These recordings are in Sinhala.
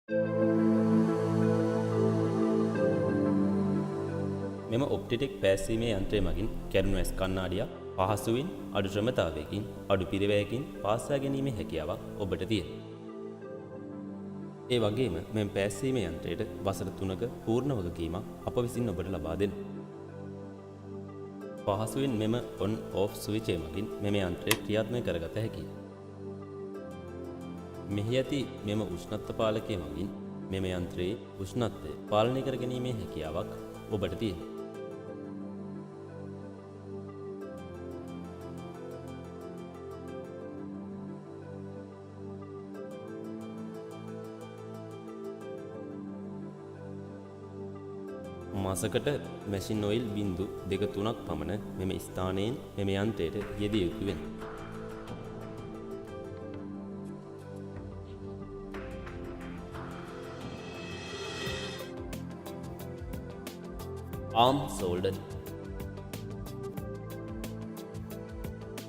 මෙම ඔප්ටිටෙක් පෑසීමේ යන්ත්‍රය මගින් කැඩුණු ඇස් කණ්ණාඩියක් පහසුවෙන් අඩු ශ්‍රමතාවයකින් අඩු පිරිවැයකින් පාසා ගැනීමේ හැකියාවක් ඔබට තියෙනවා. ඒ වගේම මෙම පෑසීමේ යන්ත්‍රයට වසර 3ක පූර්ණ වගකීමක් අප විසින් ඔබට ලබා දෙනවා. පහසුවෙන් මෙම on off ස්විචය මගින් මෙම යන්ත්‍රය ක්‍රියාත්මක කරගත හැකියි. මෙහි ඇති මෙම උෂ්ණත්ව පාලකය මගින් මෙම යන්ත්‍රයේ උෂ්ණත්වය පාලනය කර ගැනීමේ හැකියාවක් ඔබට තියෙනවා. මාසකට මැෂින් ඔයිල් බින්දු 2-3ක් පමණ මෙම ස්ථානයෙන් මෙම යන්ත්‍රයට යෙදිය යුතු වෙනවා. ආම් සෝල්ඩරින්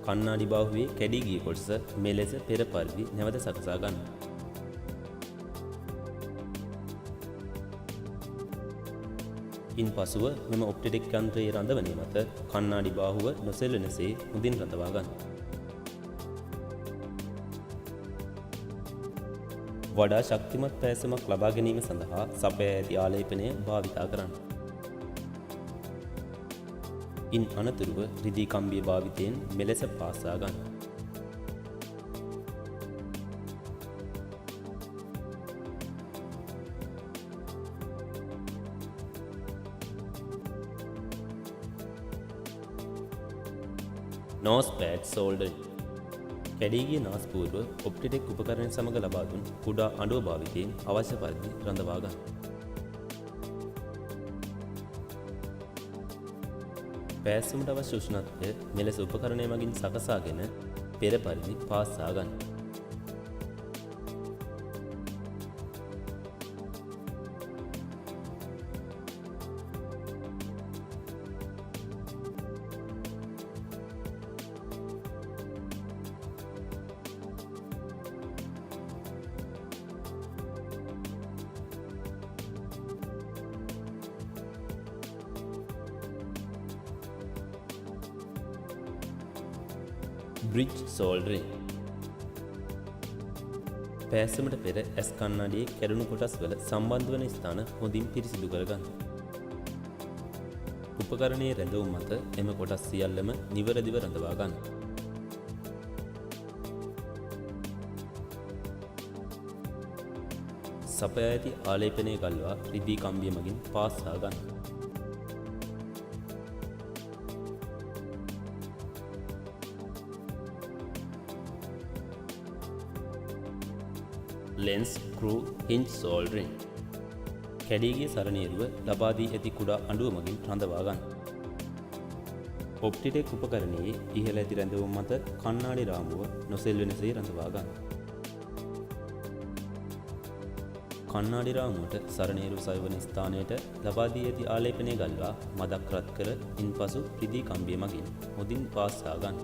කණ්ණාඩි බාහුවේ කැඩී ගිය කොටස මෙලෙස පෙර පරිදි නැවත සකසා ගන්න. ඉන්පසුව මෙම ඔප්ටිටෙක් යන්ත්‍රයේ රඳවනය මත කණ්ණාඩි බාහුව නොසෙල්වෙනසේ හොඳින් රඳවා ගන්න. වඩා ශක්තිමත් පෑසමක් ලබා ගැනීම සඳහා සපයා ඇති ආලේපනය භාවිතා කරන්න. ඉන් අනතුරුව රිදී කම්බිය භාවිතයෙන් මෙලෙස පාසා ගන්න. නෝස් පෑඩ් සෝල්ඩරින් කැඩී ගිය නාස්පූර්ව ඔප්ටිටෙක් උපකරණ සමග ලබා දුන් කුඩා අඬුව භාවිතයෙන් අවශ්‍ය පරිදි රඳවා ගන්න. පෑසුමට අවශ්‍ය උෂ්ණත්වය මෙලෙස උපකරණය මගින් සකසාගෙන පෙර පරිදි පාසා ගන්න. බ්‍රිජ් සෝල්ඩරින් පෑසමට පෙර ඇස් කණ්ණාඩියේ කැඩුණු කොටස් වල සම්බන්ධ වන ස්ථාන හොඳින් පිරිසිදු කරගන්න. උපකරණයේ රැඳවුම් මත එම කොටස් සියල්ලම නිවැරදිව රඳවා ගන්න. සපයා ඇති ආලේපනය ගල්වා රිදී කම්බිය මගින් පාසා ගන්න. ලෙන්ස් ස්ක්‍රූ හින්ජ් සෝල්ඩරින් කැඩී ගිය සරණේරුව ලබා දී ඇති කුඩා අඬුව මගින් රඳවා ගන්න. ඔප්ටිටෙක් උපකරණයේ ඉහළ ඇති රැඳවුම් මත කණ්ණාඩි රාමුව නොසෙල්වෙනසේ රඳවා ගන්න. කණ්ණාඩි රාමුවට සරණේරුව සයවන ස්ථානයට ලබා දී ඇති ආලේපනය ගල්වා මදක් රත් කර ඉන්පසු රිදී කම්බිය මගින් හොඳින් පාසා ගන්න.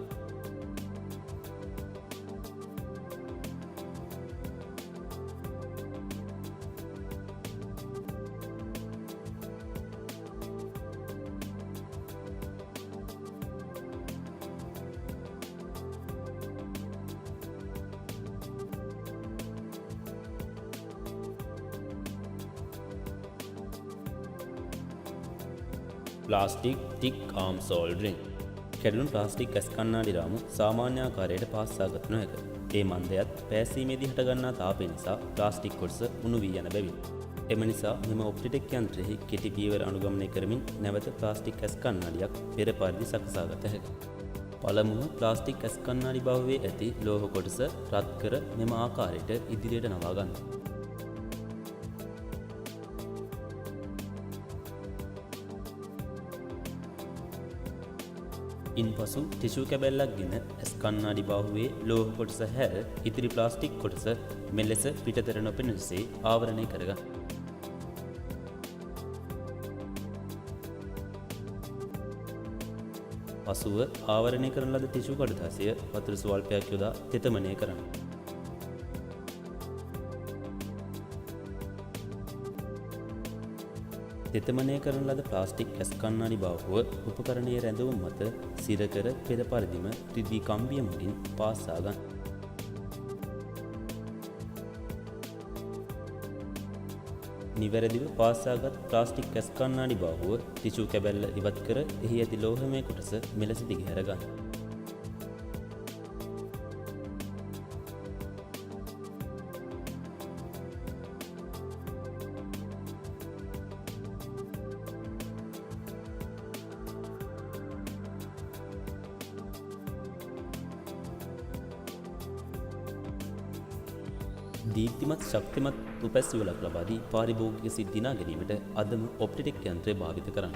ප්ලාස්ටික් ටික් ආම් සෝල්ඩරින් කැඩුණු ප්ලාස්ටික් ඇස් කණ්ණාඩි රාමු සාමාන්‍ය ආකාරයට පාසා ගත නොහැක. ඒ මන්දයත් පෑසීමේදී හටගන්නා තාපය නිසා ප්ලාස්ටික් කොටස උණු වී යන බැවින්. එම නිසා මෙම ඔප්ටිටෙක් යන්ත්‍රයේ කෙටි පියවර අනුගමනය කරමින් නැවත ප්ලාස්ටික් ඇස් කණ්ණාඩියක් පෙර පරිදි සකසා ගත හැකියි. පළමුව ප්ලාස්ටික් ඇස් කණ්ණාඩි බාහුවේ ඇති ලෝහ කොටස රත් කර මෙම ආකාරයට ඉදිරියට නවා ගන්න. ඉන්පසු ටිෂු කැබැල්ලක් ගෙන ඇස් කණ්ණාඩි බාහුවේ ලෝහ කොටස හැර ඉතිරි ප්ලාස්ටික් කොටස මෙලෙස පිටතට නොපෙනෙනසේ ආවරණය කරගන්න. පසුව ආවරණය කරන ලද ටිෂු කඩදාසිය වතුර ස්වල්පයක් යොදා තෙතමනය කරන්න. තෙතමනය කරන ලද ප්ලාස්ටික් ඇස් කණ්ණාඩි බාහුව උපකරණයේ රැඳවුම් මත සිරකර පෙර පරිදිම රිදී කම්බිය මගින් පාසා ගන්න. නිවැරදිව පාසාගත් ප්ලාස්ටික් ඇස් කණ්ණාඩි බාහුව ටිෂු කැබැල්ල ඉවත් කර එහි ඇති ලෝහමය කොටස මෙලෙස දිගහැර ගන්න. දීප්තිමත් ශක්තිමත් උපැස්වලක් ලබා දී පාරිභෝගික සිත් දිනා ගැනීමට අදම ඔප්ටිටෙක් යන්ත්‍රය භාවිත කරන්න.